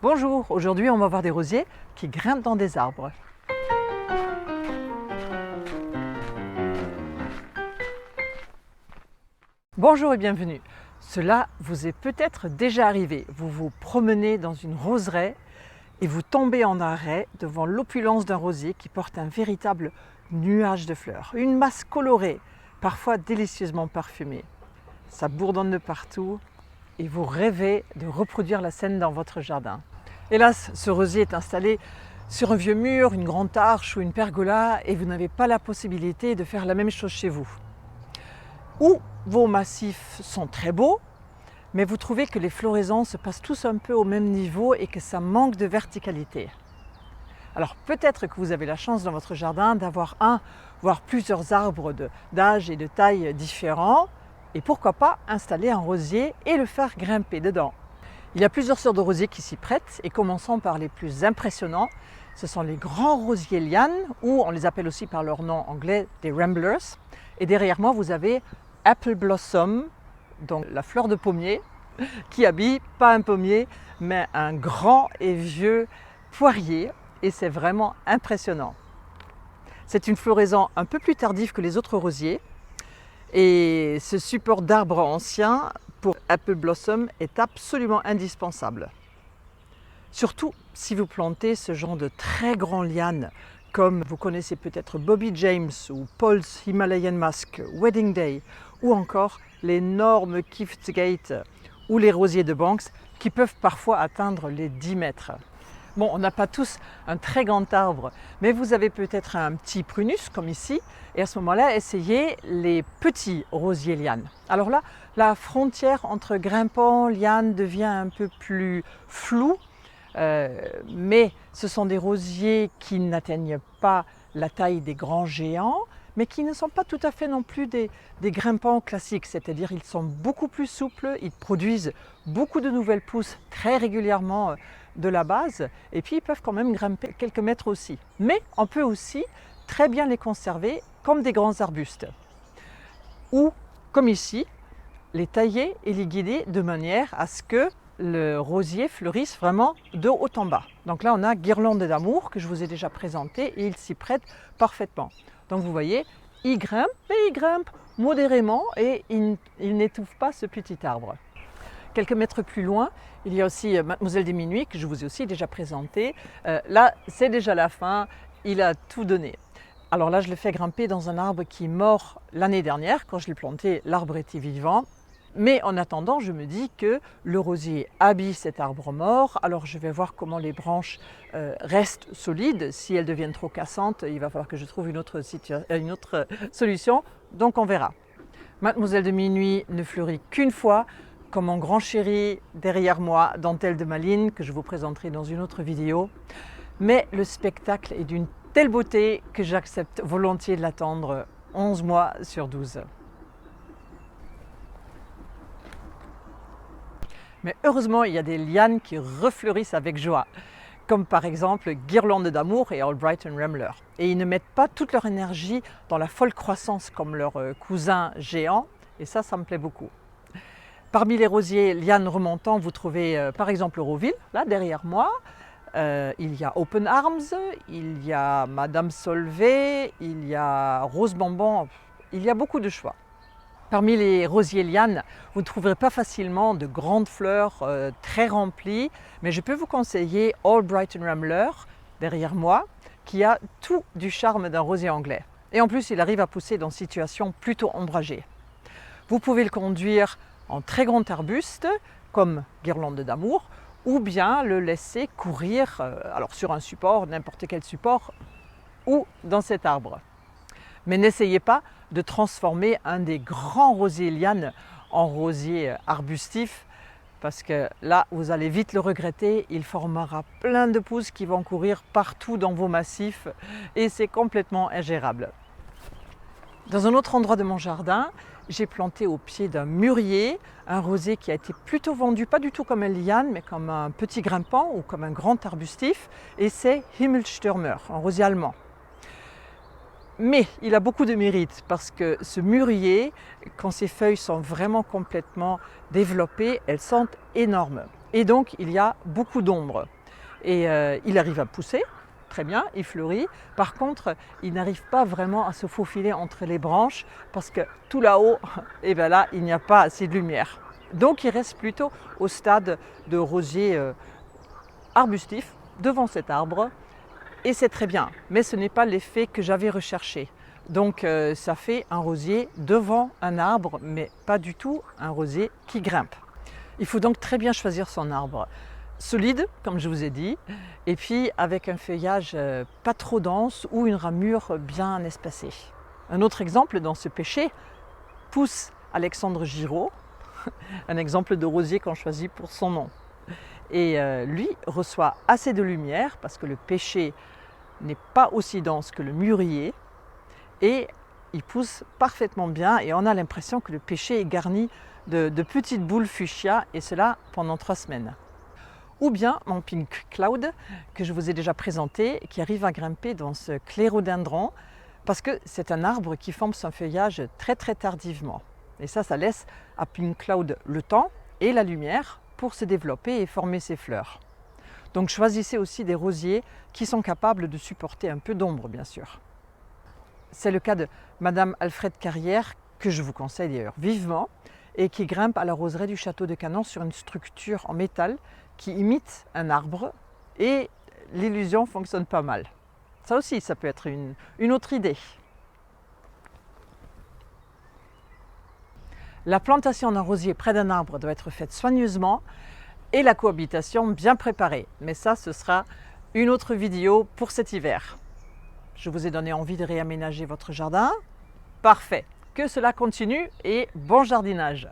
Bonjour, aujourd'hui on va voir des rosiers qui grimpent dans des arbres. Bonjour et bienvenue. Cela vous est peut-être déjà arrivé. Vous vous promenez dans une roseraie et vous tombez en arrêt devant l'opulence d'un rosier qui porte un véritable nuage de fleurs. Une masse colorée, parfois délicieusement parfumée. Ça bourdonne de partout et vous rêvez de reproduire la scène dans votre jardin. Hélas, ce rosier est installé sur un vieux mur, une grande arche ou une pergola et vous n'avez pas la possibilité de faire la même chose chez vous. Ou vos massifs sont très beaux, mais vous trouvez que les floraisons se passent tous un peu au même niveau et que ça manque de verticalité. Alors peut-être que vous avez la chance dans votre jardin d'avoir un, voire plusieurs arbres d'âge et de taille différents, et pourquoi pas installer un rosier et le faire grimper dedans. Il y a plusieurs sortes de rosiers qui s'y prêtent, et commençons par les plus impressionnants. Ce sont les grands rosiers lianes, ou on les appelle aussi par leur nom anglais des ramblers. Et derrière moi, vous avez Apple Blossom, donc la fleur de pommier, qui habille pas un pommier, mais un grand et vieux poirier, et c'est vraiment impressionnant. C'est une floraison un peu plus tardive que les autres rosiers, et ce support d'arbres anciens pour Apple Blossom est absolument indispensable. Surtout si vous plantez ce genre de très grands lianes, comme vous connaissez peut-être Bobby James ou Paul's Himalayan Musk, Wedding Day, ou encore l'énorme Kiftgate ou les rosiers de Banks qui peuvent parfois atteindre les 10 mètres. Bon, on n'a pas tous un très grand arbre, mais vous avez peut-être un petit prunus comme ici, et à ce moment-là, essayez les petits rosiers lianes. Alors là, la frontière entre grimpant, liane devient un peu plus floue, mais ce sont des rosiers qui n'atteignent pas la taille des grands géants, mais qui ne sont pas tout à fait non plus des grimpants classiques, c'est-à-dire ils sont beaucoup plus souples, ils produisent beaucoup de nouvelles pousses très régulièrement de la base, et puis ils peuvent quand même grimper quelques mètres aussi. Mais on peut aussi très bien les conserver comme des grands arbustes, ou comme ici, les tailler et les guider de manière à ce que le rosier fleurisse vraiment de haut en bas. Donc là on a Guirlande d'amour que je vous ai déjà présenté et il s'y prête parfaitement. Donc vous voyez, il grimpe, mais il grimpe modérément et il n'étouffe pas ce petit arbre. Quelques mètres plus loin, il y a aussi Mademoiselle des Minuit que je vous ai aussi déjà présenté. Là, c'est déjà la fin, il a tout donné. Alors là, je l'ai fait grimper dans un arbre qui est mort l'année dernière. Quand je l'ai planté, l'arbre était vivant. Mais en attendant, je me dis que le rosier habille cet arbre mort. Alors je vais voir comment les branches restent solides. Si elles deviennent trop cassantes, il va falloir que je trouve une autre solution. Donc on verra. Mademoiselle de Minuit ne fleurit qu'une fois, comme mon grand chéri derrière moi, Dentelle de Malines, que je vous présenterai dans une autre vidéo. Mais le spectacle est d'une telle beauté que j'accepte volontiers de l'attendre 11 mois sur 12. Mais heureusement, il y a des lianes qui refleurissent avec joie, comme par exemple Guirlande d'amour et Albright Rambler. Et ils ne mettent pas toute leur énergie dans la folle croissance comme leurs cousins géants, et ça me plaît beaucoup. Parmi les rosiers lianes remontants, vous trouvez par exemple Euroville, là derrière moi. Il y a Open Arms, il y a Madame Solvay, il y a Rose Bonbon, il y a beaucoup de choix. Parmi les rosiers lianes, vous ne trouverez pas facilement de grandes fleurs très remplies, mais je peux vous conseiller Albright Rambler, derrière moi, qui a tout du charme d'un rosier anglais. Et en plus, il arrive à pousser dans une situation plutôt ombragée. Vous pouvez le conduire en très grand arbuste, comme Guirlande d'amour, ou bien le laisser courir alors sur un support, n'importe quel support, ou dans cet arbre. Mais n'essayez pas de transformer un des grands rosiers lianes en rosier arbustif, parce que là, vous allez vite le regretter. Il formera plein de pousses qui vont courir partout dans vos massifs et c'est complètement ingérable. Dans un autre endroit de mon jardin, j'ai planté au pied d'un mûrier un rosier qui a été plutôt vendu, pas du tout comme un liane, mais comme un petit grimpant ou comme un grand arbustif, et c'est Himmelstürmer, un rosier allemand. Mais il a beaucoup de mérite parce que ce mûrier, quand ses feuilles sont vraiment complètement développées, elles sont énormes. Et donc il y a beaucoup d'ombre. et il arrive à pousser, très bien, il fleurit. Par contre, il n'arrive pas vraiment à se faufiler entre les branches parce que tout là-haut, et bien là, il n'y a pas assez de lumière. Donc il reste plutôt au stade de rosier arbustif devant cet arbre et c'est très bien, mais ce n'est pas l'effet que j'avais recherché. Donc ça fait un rosier devant un arbre, mais pas du tout un rosier qui grimpe. Il faut donc très bien choisir son arbre. Solide, comme je vous ai dit, et puis avec un feuillage pas trop dense ou une ramure bien espacée. Un autre exemple dans ce pêcher pousse Alexandre Giraud, un exemple de rosier qu'on choisit pour son nom. Et lui reçoit assez de lumière parce que le pêcher n'est pas aussi dense que le mûrier et il pousse parfaitement bien et on a l'impression que le pêcher est garni de petites boules fuchsia et cela pendant 3 semaines. Ou bien mon Pink Cloud que je vous ai déjà présenté qui arrive à grimper dans ce clérodendron parce que c'est un arbre qui forme son feuillage très tardivement. Et ça laisse à Pink Cloud le temps et la lumière pour se développer et former ses fleurs. Donc choisissez aussi des rosiers qui sont capables de supporter un peu d'ombre bien sûr. C'est le cas de Madame Alfred Carrière que je vous conseille d'ailleurs vivement et qui grimpe à la roseraie du château de Canon sur une structure en métal qui imite un arbre et l'illusion fonctionne pas mal. Ça aussi, ça peut être une autre idée. La plantation d'un rosier près d'un arbre doit être faite soigneusement et la cohabitation bien préparée. Mais ça, ce sera une autre vidéo pour cet hiver. Je vous ai donné envie de réaménager votre jardin. Parfait, que cela continue et bon jardinage!